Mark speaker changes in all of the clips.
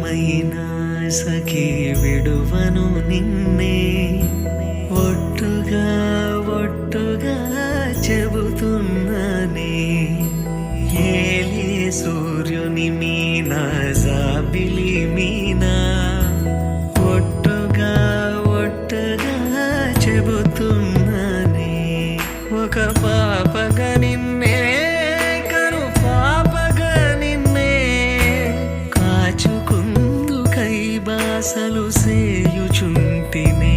Speaker 1: ఏదేమైనా సఖీ విడువను నిన్నే ఒట్టుగా ఒట్టుగా చెబుతున్నానే ఏలే సూర్యుని మీనా జాబిలి మీనా ఒట్టుగా ఒట్టుగా చెబుతున్నానే ఒక పాపగా నిన్నే కను పాపగా నిన్నే కాచుకుందు కైబాసలు సేయుచుంటినే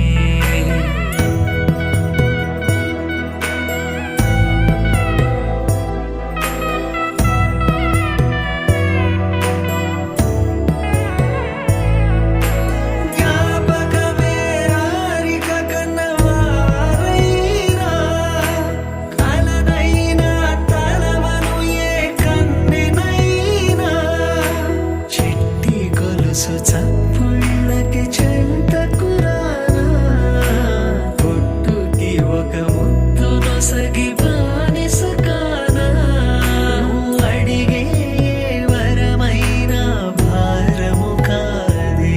Speaker 1: చప్పుళ్ళకి చెంతకురానా పొట్టుకి ఒక ముద్దు నొసగి బానిస కానా అడిగే వరమైన భారము కాదే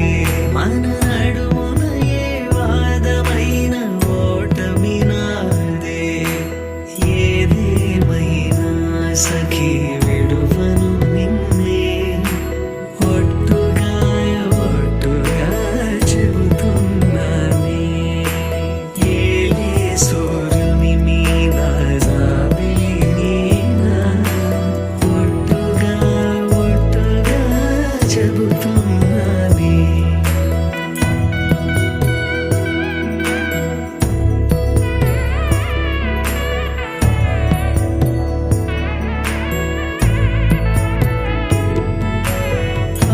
Speaker 1: మన నడుమున ఏ వాదమైన ఓటమి నాదే ఏదేమైనా సఖీ విడువను నిన్నే ఒట్టుగా ఒట్టుగా చెబుతున్నానే ఏలే సూర్యుని మీనా జాబిలి మీనా ఒట్టుగా ఒట్టుగా చెబుతున్నానే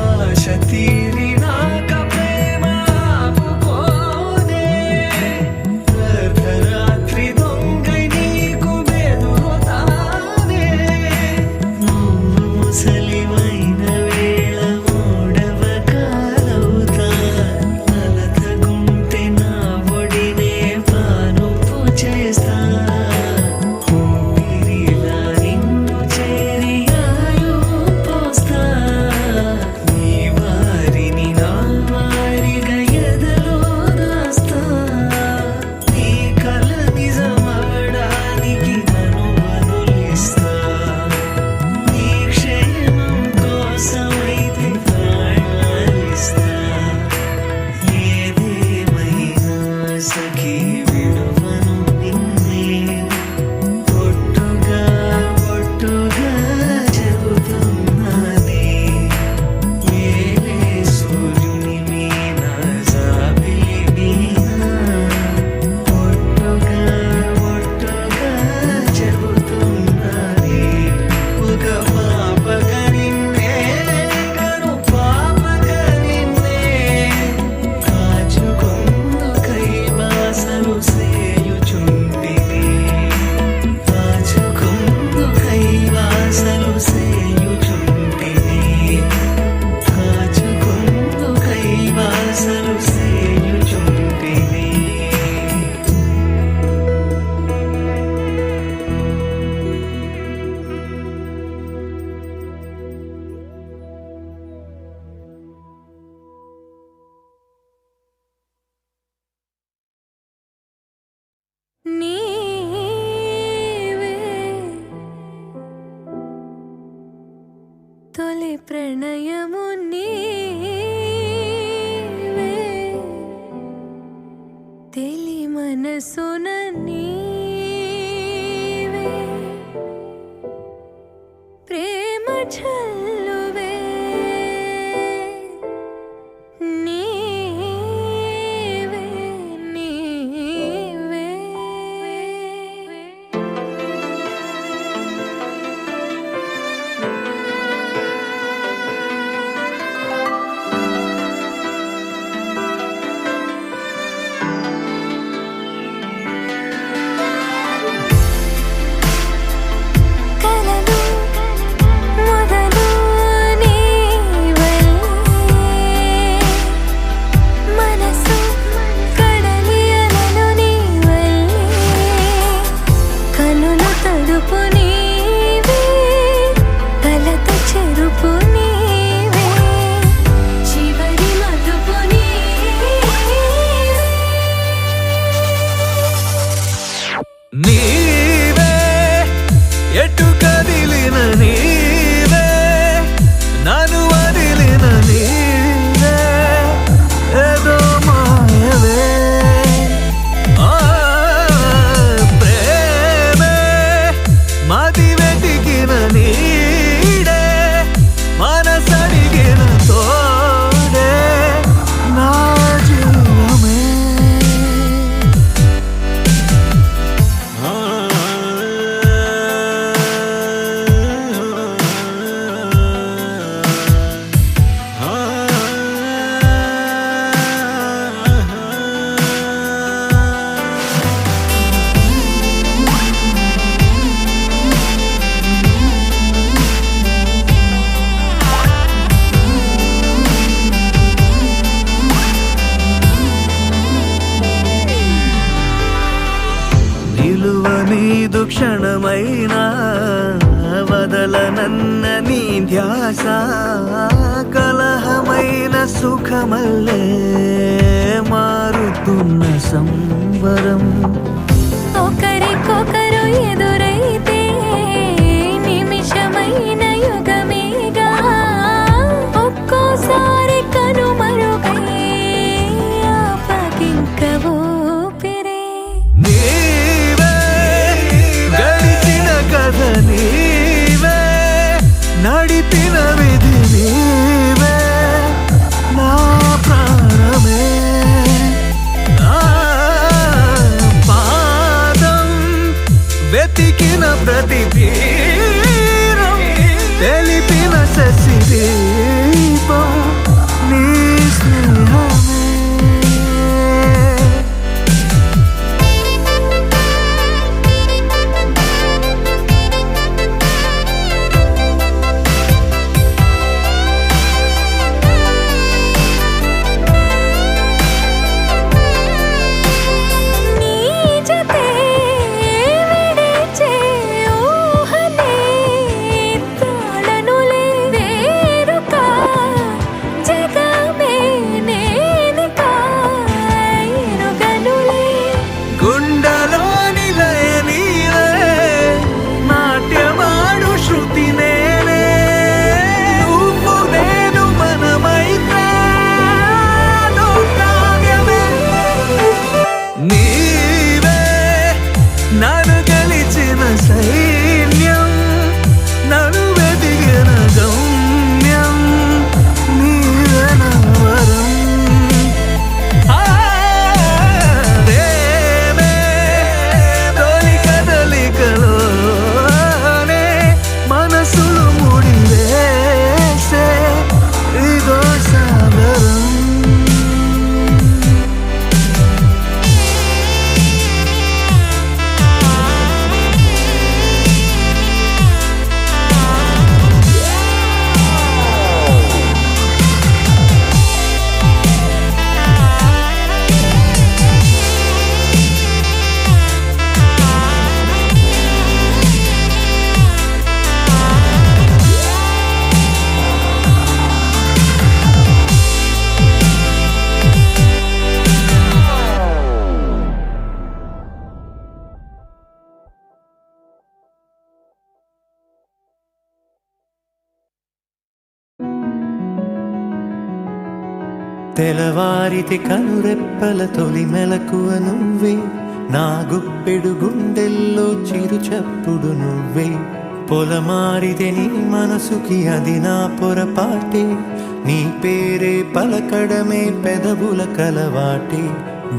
Speaker 1: ఆశ తీరినాక ప్రేమ ఆపుకోదే అర్ధరాత్రి దొంగై నీకు బెదురుతానే నువ్వు ముసలివైన వేళ మూడవ కాలవుతా అలతగుంటే నా ఒడినే పానుపు చేస్తా ఊపిరిలా నిన్ను చేరి ఆయువు పోస్తా నీ వారిని నా వారిగా ఎదలో దాస్తా నీ కల నిజమవడానికి నన్ను వదిలిస్తా నీ క్షేమం కోసమైతే ప్రాణాలిస్తా ఏదేమైనా సఖీ విడువను నిన్నే ఒట్టుగా ఒట్టుగా చెబుతున్నానే ఏలే సూర్యుని మీనా జాబిలి మీనా ఒట్టుగా ఒట్టుగా చెబుతున్నానే ఒక పాపగా నిన్నే కను పాపగా నిన్నే కాచుకుందు కైబాసలు సేయుచుంటినే కాచుకుందు కైబాసలు సేయుచుంటినే కాచుకుందు కైబాసలు సేయుచుంటినే
Speaker 2: నీవే తొలి ప్రణయము నీవే తెలి మనసున నీవే ప్రేమ చల్లువే నీవే నీవే చెరుపు నీవే
Speaker 1: నీదు క్షణమైనా వదలనన్న నీ ధ్యాస కలహమైన సుఖమల్లే మారుతున్న సంబరం
Speaker 2: ఒకరికొకరు ఎదురైతే నిమిషమైన యుగమేగా ఒక్కోసారి కనుమరుగై ఆపగింక ఊపిరే
Speaker 1: నీవే గడిచిన కథ నీవే నడిపిన విధి నీవే నా ప్రాణమే నా పాదం వెతికిన ప్రతి తీరం తెలిపిన శశిదీపం నీ స్నేహమే
Speaker 2: నీ జతే విడిచే ఊహనే తాళనులే వేరుక జగమే నేనిక ఎరుగనులే
Speaker 1: గుండెలోని లయ నీవే నాట్యమాడు శృతి నేనే నువ్వు నేను మనమైతే అదో కావ్యమే నీవే నన్ను గెలిచిన సైన్యం నన్ను వెతికిన గమ్యం నీవే నా వరం ప్రేమే తొలి కదలికలోనే మనసులు ముడివేసే ఇదో సాగరం తెలవారితి కనురెప్పల తొలి మెలకువ నువ్వే నా గుప్పెడు గుండెల్లో చిరు చప్పుడు నువ్వే పొలమారితే నీ మనసుకి అది నా పొరపాటే నీ పేరే పలకడమే పెదవుల కలవాటే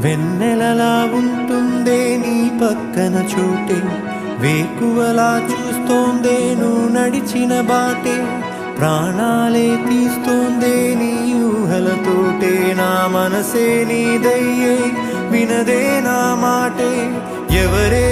Speaker 1: వెన్నెలలా ఉంటుందే నీ పక్కన చోటే వేకువలా చూస్తోందే నువ్వు నడిచిన బాటే ప్రాణాలే తీస్తోందే నీ ఊహలతోటే నా మనసే నీదయ్యే వినదే నా మాటే ఎవరే